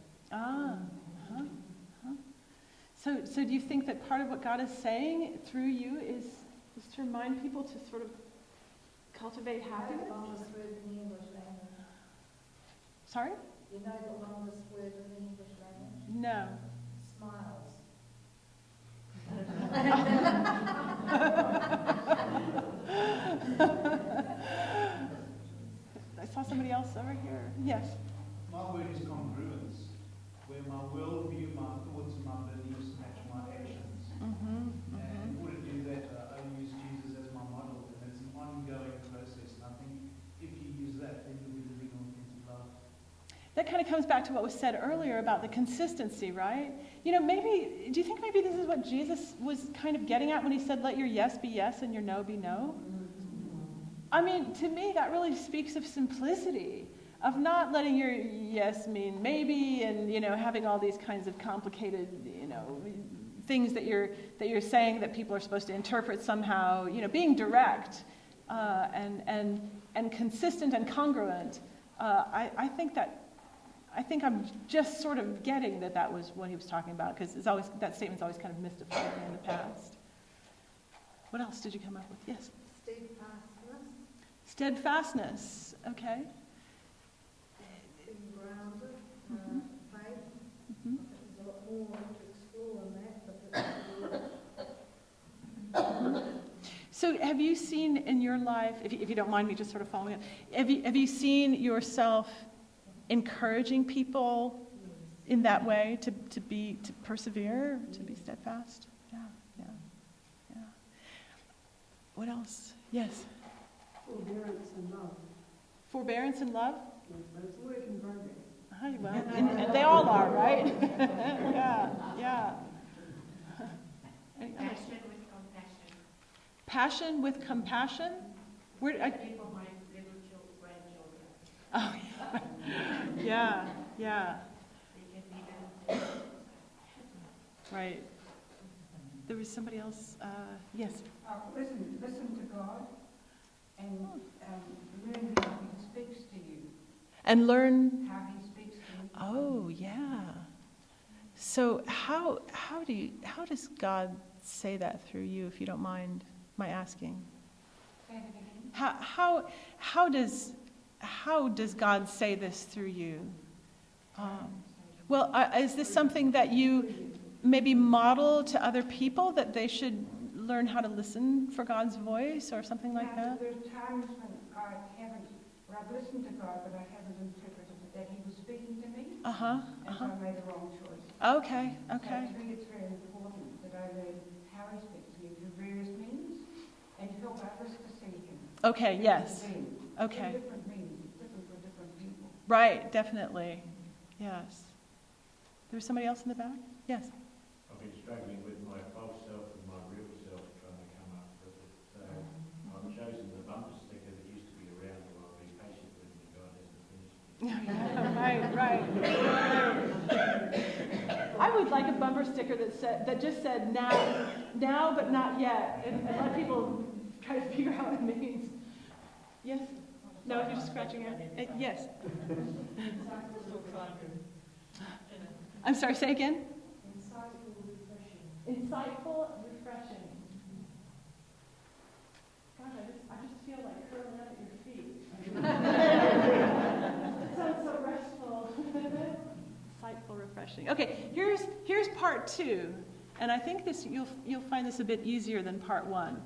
So do you think that part of what God is saying through you is to remind people to sort of cultivate happiness? The longest word in the English language. Sorry? You know the longest word in the English language? No. Smiles. I saw somebody else over here. Yes. My word is congruence, where my worldview, my thoughts, and my beliefs match my actions. And in order to do that, I use Jesus as my model, and it's an ongoing process. And I think if you use that, then you'll be living authentic love. That kind of comes back to what was said earlier about the consistency, right? You know, maybe, do you think maybe this is what Jesus was kind of getting at when he said, let your yes be yes and your no be no? I mean, to me, that really speaks of simplicity, of not letting your yes mean maybe, and, you know, having all these kinds of complicated, you know, things that you're saying that people are supposed to interpret somehow, you know, being direct and consistent and congruent. I think I'm just sort of getting that was what he was talking about, because it's always, that statement's always kind of mystified me in the past. What else did you come up with? Yes? Steadfastness, okay. Being grounded, faith. There's a lot more to explore in that, but So have you seen in your life, if you don't mind me just sort of following up, have you seen yourself encouraging people in that way to persevere, to be steadfast? Yeah. What else? Yes. Forbearance and love. Forbearance and love? Yes, but it's a work in progress. Well, and they all are, right? Yeah. Passion with compassion? Where I, For my little grandchildren. oh, yeah. They can be them. Right. There was somebody else. Yes. Listen to God and learn how He speaks to you. And learn. How He speaks to you. Oh, yeah. So how does God say that through you, if you don't mind my asking? Say it again. How does God say this through you? Is this something that you maybe model to other people, that they should learn how to listen for God's voice or something like that? There's times when I've listened to God, but I haven't interpreted it, that He was speaking to me, and I made the wrong choice. Okay. So I think it's very important that I learn how He speaks to me through various means, and help others to see Him. Okay, yes. Okay. Through different means, it's different for different people. Right, definitely. Yes. There's somebody else in the back? Yes. I've been struggling with my false self and my real self, trying to come up with it. So I've chosen the bumper sticker that used to be around, who I'll be patient with when God hasn't finished me. Right. I would like a bumper sticker that just said now but not yet, and let people try to figure out what it means. Yes? No, you're just scratching your head. Yes. I'm sorry, say again? Insightful, refreshing. God, I just feel like curling up at your feet. It sounds so restful. Insightful, refreshing. Okay, here's part 2, and I think this you'll find this a bit easier than part 1.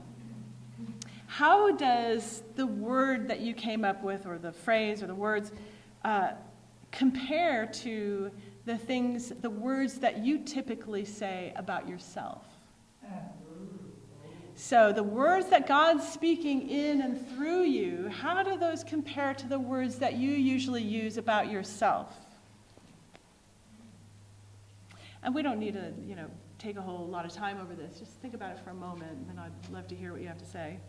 How does the word that you came up with, or the phrase, or the words, compare to the words that you typically say about yourself? So the words that God's speaking in and through you, how do those compare to the words that you usually use about yourself? And we don't need to, take a whole lot of time over this. Just think about it for a moment, and then I'd love to hear what you have to say.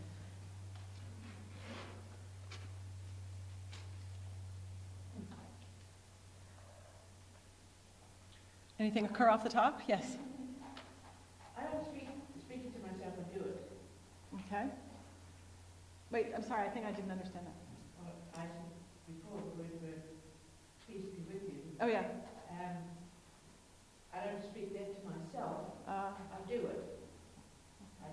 Anything occur off the top? Yes. I don't speak it to myself, I do it. Okay. Wait, I'm sorry, I think I didn't understand that. I said before the word peace be with you. Oh, yeah. I don't speak that to myself. I do it. I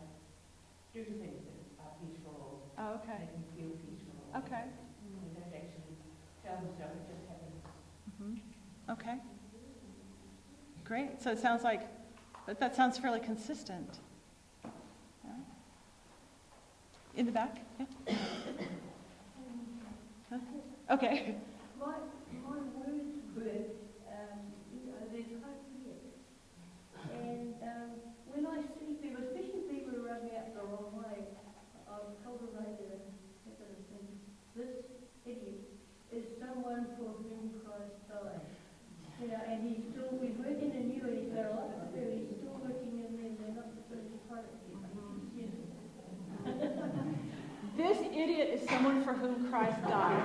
do things that are peaceful. Oh, okay. Make me feel peaceful. Okay. I don't actually tell myself, it just happens. Mm-hmm. Okay. Great. So it sounds like that sounds fairly consistent. Yeah. In the back? Yeah. Huh? Okay. My words were, they're quite clear. And when I see people, especially people who run me up the wrong way, I've cultivated a habit of thinking, this idiot is someone for whom Christ died. And he's working in you, and he's got a lot to do. He's still working in them. They're not the finished product yet. This idiot is someone for whom Christ died.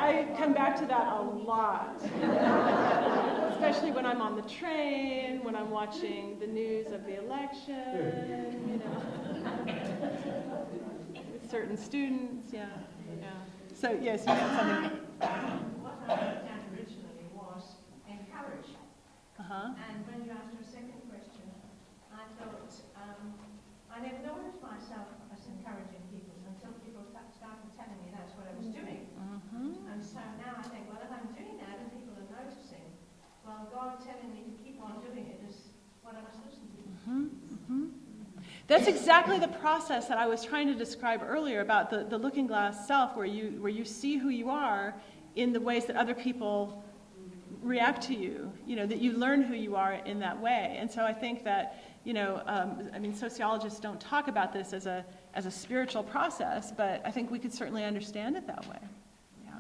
I come back to that a lot. Especially when I'm on the train, when I'm watching the news of the election, with certain students, yeah. So, yes, you had something. What I wrote down originally was encourage. And when you asked your second question, I thought, I never noticed myself as encouraging people until people started telling me that's what I was doing. And so now I think, well, if I'm doing that and people are noticing, well, God telling me to keep on That's exactly the process that I was trying to describe earlier about the looking glass self, where you see who you are in the ways that other people react to you, that you learn who you are in that way. And so I think that, sociologists don't talk about this as a spiritual process, but I think we could certainly understand it that way.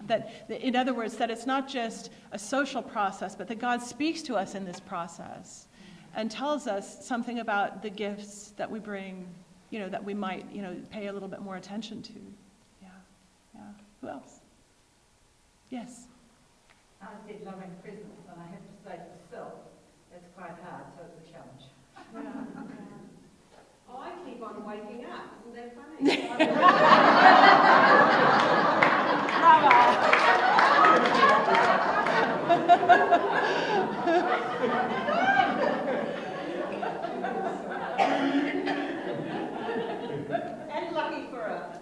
That, in other words, that it's not just a social process, but that God speaks to us in this process and tells us something about the gifts that we bring, that we might, pay a little bit more attention to. Yeah. Who else? Yes. I said loving presence, and I have to say for self, it's quite hard, so it's a challenge. Oh, I keep on waking up. Isn't that funny? And lucky for us.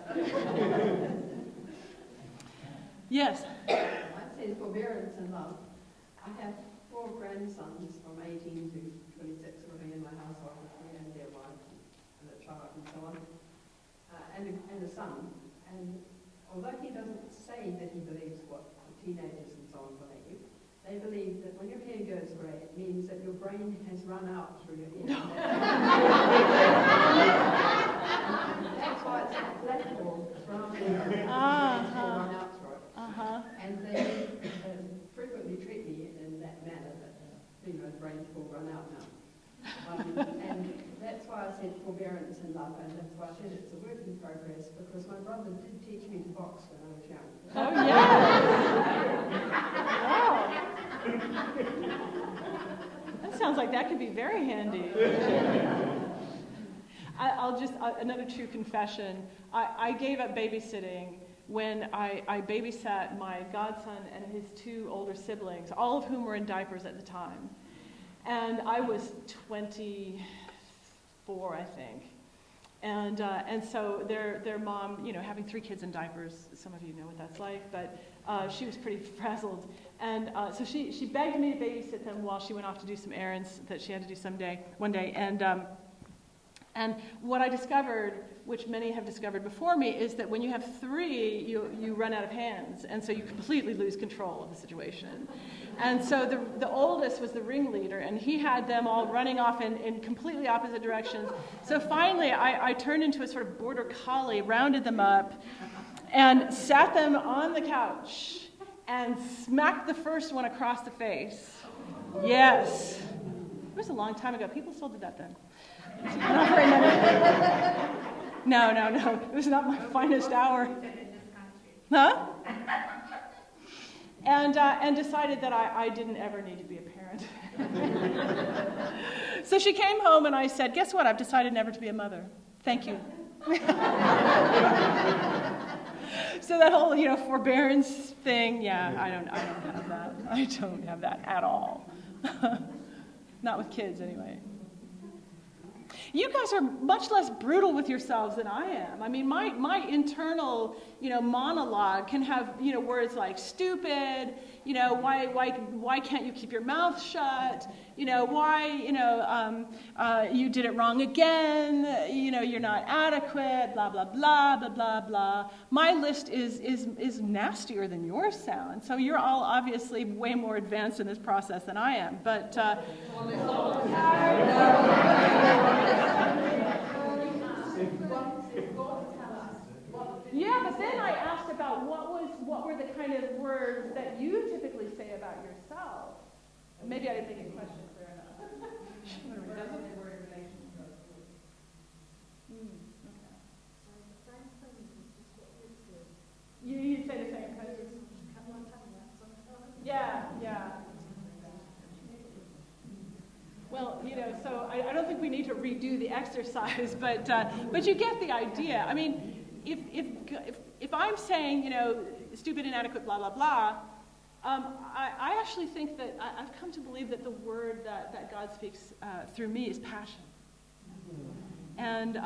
Yes. I said forbearance and love. I have 4 grandsons from 18 to 26 living in my household with me and their wife and a child and so on, and a son. And although he doesn't say that he believes what the teenagers and so on believe, they believe that when your hair goes grey, it means that your brain has run out through your ear. That's why it's like black balls rather than run out through it. And they frequently treat me in that manner, that the brains will run out now. And that's why I said forbearance and love, and that's why I said it's a work in progress, because my brother did teach me to box when I was young. Oh, yeah. Wow. That sounds like that could be very handy. Another true confession. I gave up babysitting when I babysat my godson and his 2 older siblings, all of whom were in diapers at the time. And I was 24, I think. And so their mom, having 3 kids in diapers, some of you know what that's like, but she was pretty frazzled. And so she begged me to babysit them while she went off to do some errands that she had to do one day. And what I discovered, which many have discovered before me, is that when you have 3, you run out of hands, and so you completely lose control of the situation. And so the oldest was the ringleader, and he had them all running off in completely opposite directions. So finally, I turned into a sort of border collie, rounded them up, and sat them on the couch, and smacked the first one across the face. Yes. It was a long time ago. People still did that then. Not very many. No. It was not my finest hour. Huh? And decided that I didn't ever need to be a parent. So she came home and I said, guess what? I've decided never to be a mother. Thank you. So that whole, forbearance thing, I don't have that. I don't have that at all. Not with kids, anyway. You guys are much less brutal with yourselves than I am. I mean, my internal, monologue can have, words like stupid, why can't you keep your mouth shut? Why, you did it wrong again, you're not adequate, blah, blah, blah, blah, blah, blah. My list is nastier than yours sound. So you're all obviously way more advanced in this process than I am. But, yeah, but then I asked about what were the kind of words that you typically say about yourself. Maybe I didn't make a question clear enough. You'd say the same kind of. Yeah. Well, so I don't think we need to redo the exercise, but you get the idea. I mean, if I'm saying, stupid, inadequate, blah, blah, blah, I actually think that I've come to believe that the word that God speaks through me is passion. And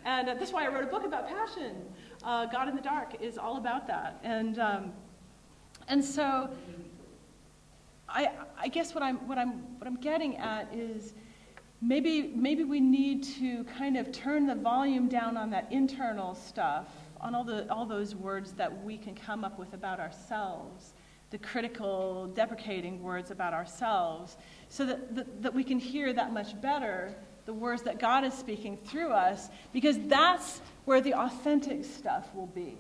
and that's why I wrote a book about passion. God in the Dark is all about that. And so I guess what I'm getting at is maybe we need to kind of turn the volume down on that internal stuff, on all those words that we can come up with about ourselves, the critical, deprecating words about ourselves, so that we can hear that much better the words that God is speaking through us, because that's where the authentic stuff will be.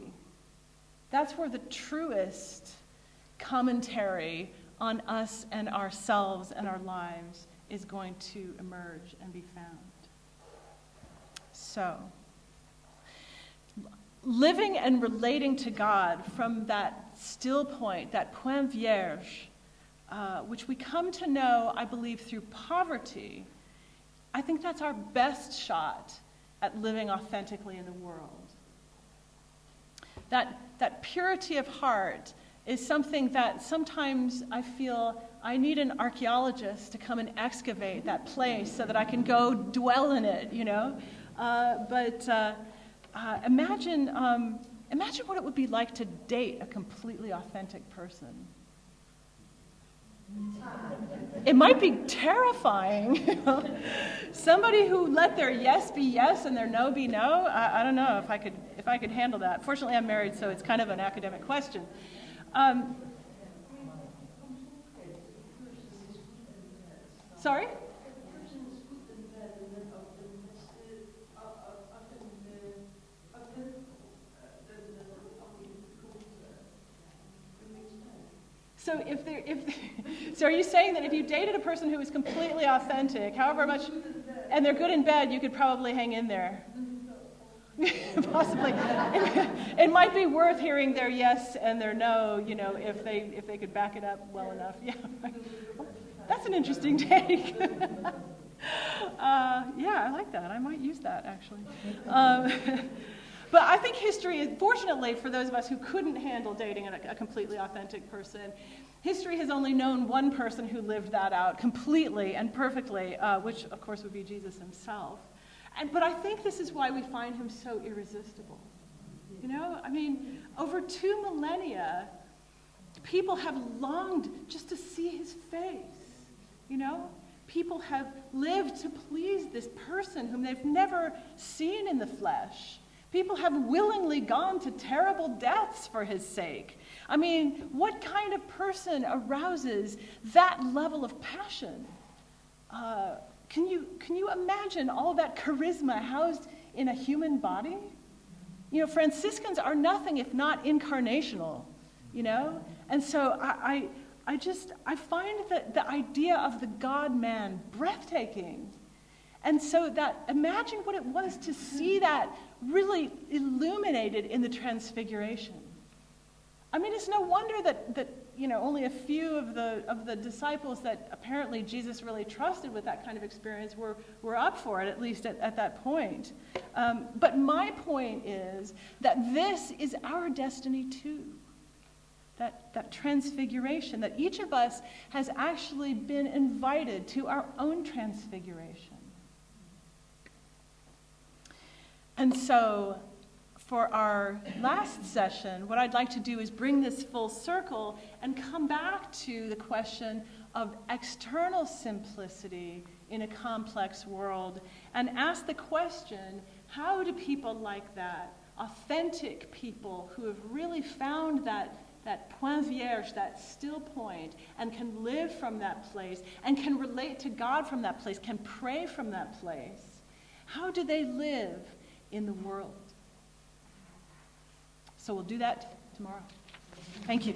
That's where the truest commentary on us and ourselves and our lives is going to emerge and be found. So, living and relating to God from that still point, that point vierge, which we come to know, I believe, through poverty, I think that's our best shot at living authentically in the world. That purity of heart is something that sometimes I feel I need an archaeologist to come and excavate that place so that I can go dwell in it, you know. But imagine what it would be like to date a completely authentic person. It might be terrifying. Somebody who let their yes be yes and their no be no. I don't know if I could handle that. Fortunately, I'm married, so it's kind of an academic question. Sorry? So are you saying that if you dated a person who was completely authentic, however much, and they're good in bed, you could probably hang in there? Possibly. It might be worth hearing their yes and their no, you know, if they could back it up well enough. Yeah, that's an interesting take. Yeah, I like that. I might use that, actually. But I think history is, fortunately for those of us who couldn't handle dating a completely authentic person, history has only known one person who lived that out completely and perfectly, which of course would be Jesus himself. But I think this is why we find him so irresistible. You know, I mean, over 2 millennia, people have longed just to see his face, you know? People have lived to please this person whom they've never seen in the flesh. People have willingly gone to terrible deaths for his sake. I mean, what kind of person arouses that level of passion? Can you imagine all that charisma housed in a human body? You know, Franciscans are nothing if not incarnational, you know? And so I find that the idea of the God-man breathtaking. And so imagine what it was to see that really illuminated in the Transfiguration. I mean, it's no wonder that you know, only a few of the disciples that apparently Jesus really trusted with that kind of experience were up for it, at least at that point. But my point is that this is our destiny too. That transfiguration, that each of us has actually been invited to our own transfiguration. And so, for our last session, what I'd like to do is bring this full circle and come back to the question of external simplicity in a complex world and ask the question, how do people like that, authentic people who have really found that point vierge, that still point, and can live from that place, and can relate to God from that place, can pray from that place, how do they live in the world? So we'll do that tomorrow. Thank you.